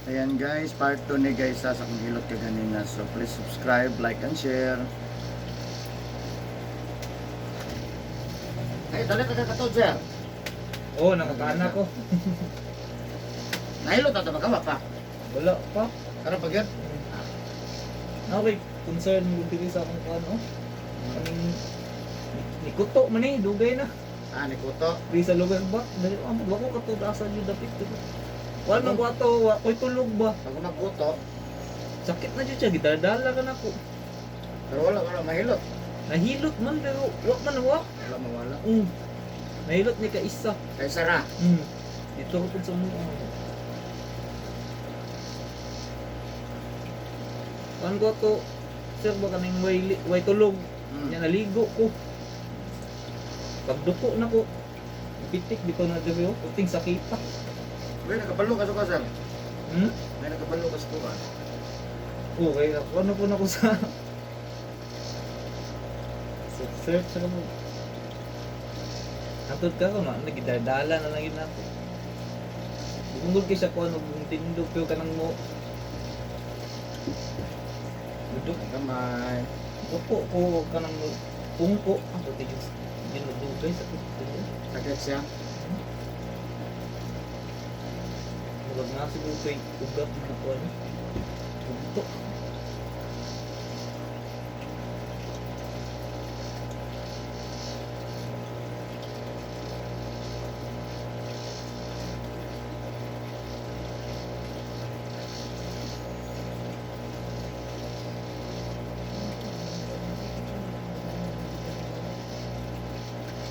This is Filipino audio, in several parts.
Ayan guys, part 2 ni guys sa akong hilot ka ganina. So please subscribe, like, and share. Ay, dali ka katod sir. Oo, nakakaana ko. Nahilot na ito magawa pa. Wala pa. Karon pag yan. Okay, concern mo dito sa akong ano. Nikuto man eh, dugay na. Ah, ni Kuto. Di sa lugar ba? Dali ako katod asa jud dapit ko. Wala ko ato, ko'y tulog ba? Pag nagkuto, Sakit na jud siya, gidadala ka na ko. pero wala mahilot. Nahilot man pero wa man wa. Wala mawala. Nahilot ni ka isa. Kay Sara. Dito ko pud sa mo. Kan ko to sir ba kaning way tulog. Nya naligo ko. Pagduko na ko. Pitik di ko na diri oh, puting sakita. May nakabalo ka sa sir. Hmm? May nakabalo ka sa tuwa. Okay, ano po na ko sa search sa mo. Atod ka ko na nagidadala na lang yun nato. Bungod kay sa ko ano tindog pero kanang mo. Dudok Kamay. duko ko kanang pungko ako tigis. Ginudugay sa kuto. Sakit siya. Huwag na siguro kay ugat na ko ano. Punto.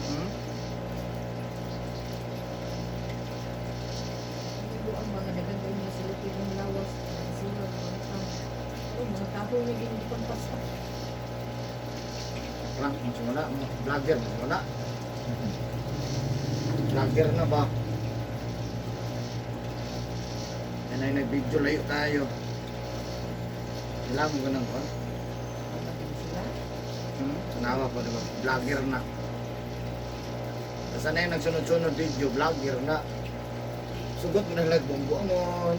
Hmm? Ang mga nagagawin niya sa lupit ng lawas, sila mga tao naging di pagpasta. Lang, mas wala. Vlogger, mas wala. Vlogger na ba? Yan ay nag-video layo tayo. Ilang mo ganun ko? Sila. Nawa pa diba? Vlogger na. Kasi na yung nagsunod-sunod video, vlogger na. Sugot mo na nagbonggo amon.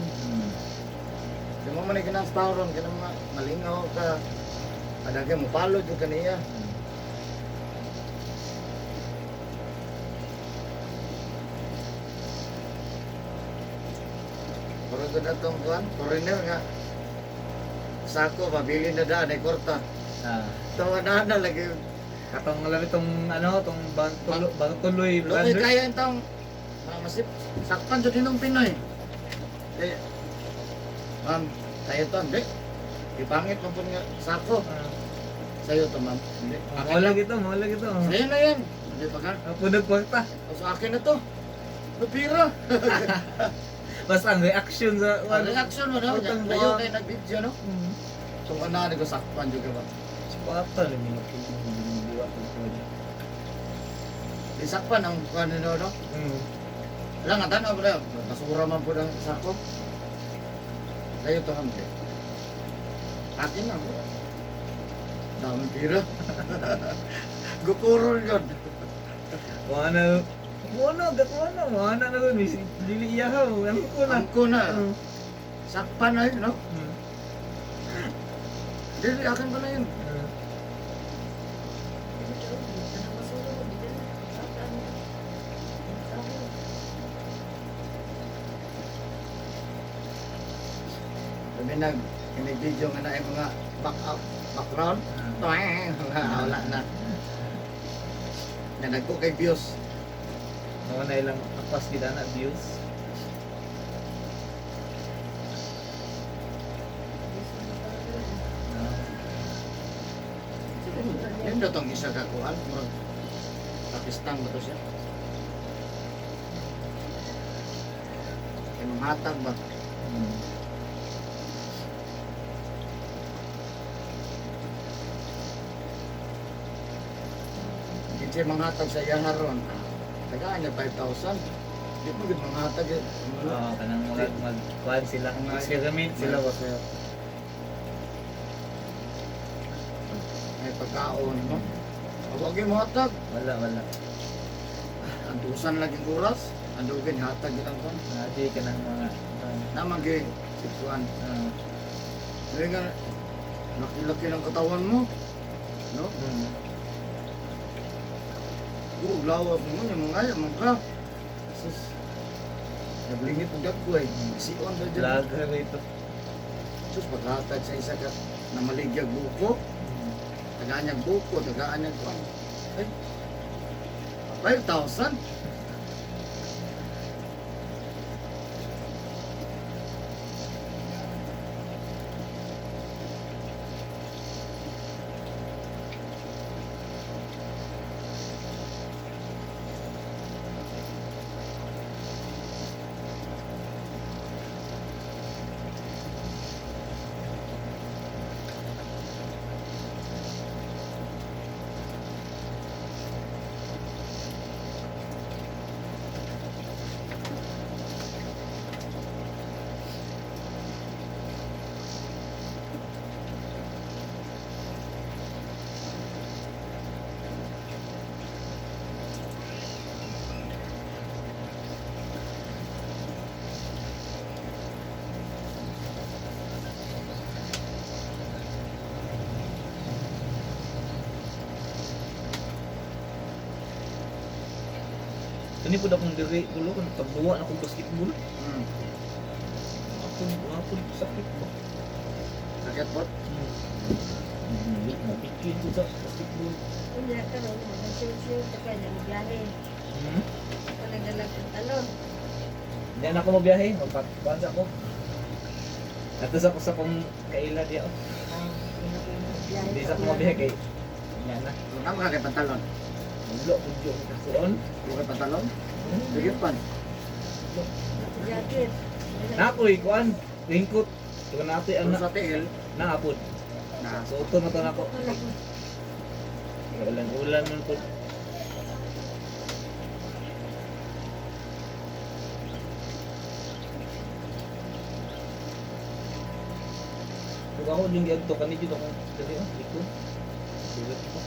Di mo man ikinang stauron, kaya mga malingaw ka. Kadagay mo palo yung kaniya. Pero ito na itong kuhan, foreigner nga. Sako, mabili na daan, ay korta. Tawa na lagi. Katong alam itong ano, itong bang tuloy Lokoy kaya itong masip, sakpan dyan din ng Pinoy. Eh, ma'am, tayo to, hindi. Ipangit mo po nga sako. Sa'yo to, ma'am. Hindi. Mawala gito, mawala gito. Sa'yo na yan. Hindi pa ka. Punod kwarta. O sa akin na to. Napira. Basta ang reaction sa Ang reaction mo, no? Utang Layo buwak. kayo nag-video, no? So, na ko sakpan juga ba? Spata lang yung buwak ng pwede. Di sakpan ang kuhan nyo, no? Lang, ang tanaw po na. Nasura man po ng sako. Sa'yo to, ma'am. Akin na, bro. Daming pira. Gukurol yun. Wana, gatwana, wana na rin, dili iyahaw, ang ko na. Ang kuna. Sakpan na yun, no? Dili, akin pa na yun. Sabi nag-video nga na yung mga background. Toeng, wala na. Nanagko kay views. Wana ilang apas kita na views. Yan daw tong isa kakuan. Pakistan ba to siya? Yung hatag ba? Hindi siya manghatag sa iya haron. Tagaan niya 5,000. Di mo gud manghatag yun. Oo, kanang mag-kuhan sila, experiment sila ba? May pagkaon, no? Huwag yung hatag. Wala. Antusan lagi oras. Andugin hatag yun ang kon. Nadi ka ng mga Namang gi kuan. Ah. Kaya nga, laki-laki ng katawan mo. No? Hmm. Puro lawas mo niya, mga ayaw ka. Sus. Naglingit ang gagway. Sion ba dyan? Laga na ito. Sus, paghatag sa isa ka na maligyag buko. Tagaanyag buko, tagaanyag kuan. Ay, 5,000? Kani po akong diri ulo kan pagbuwa na akong basketball. Hmm. Ako sakit ba? Sakit po? Napikin ko sa basketball. Kung hindi ka ron, mag-shoot-shoot ka kaya magbiyahe. Ako nagdalag ng talon. Hindi na ako mabiyahe, magpapans ako. Atas ako sa kong kaila diya. Hindi sa ako mabiyahe kay yan na. Ano ka kay pantalon? Ulo ko diyo kasuon. Ano kay pantalon? Sige pan. Jacket. Nakoy kuan, ringkot. Tuwa nato Ano anak sa tiil? naapod. Na. So uto na to nako. Ulan man po. Kung ako din giyag to kanid dito kung dali dito. Sulit ko.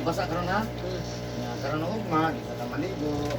basa karon ha. Ya, karon og ugma, di sa ta maligo.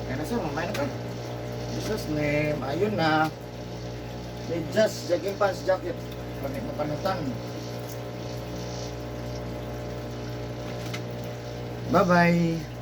Kaya na sir, mamay na ka. Jesus name, ayun na. May just jogging pants jacket. Pagkat mapanutan. Bye-bye.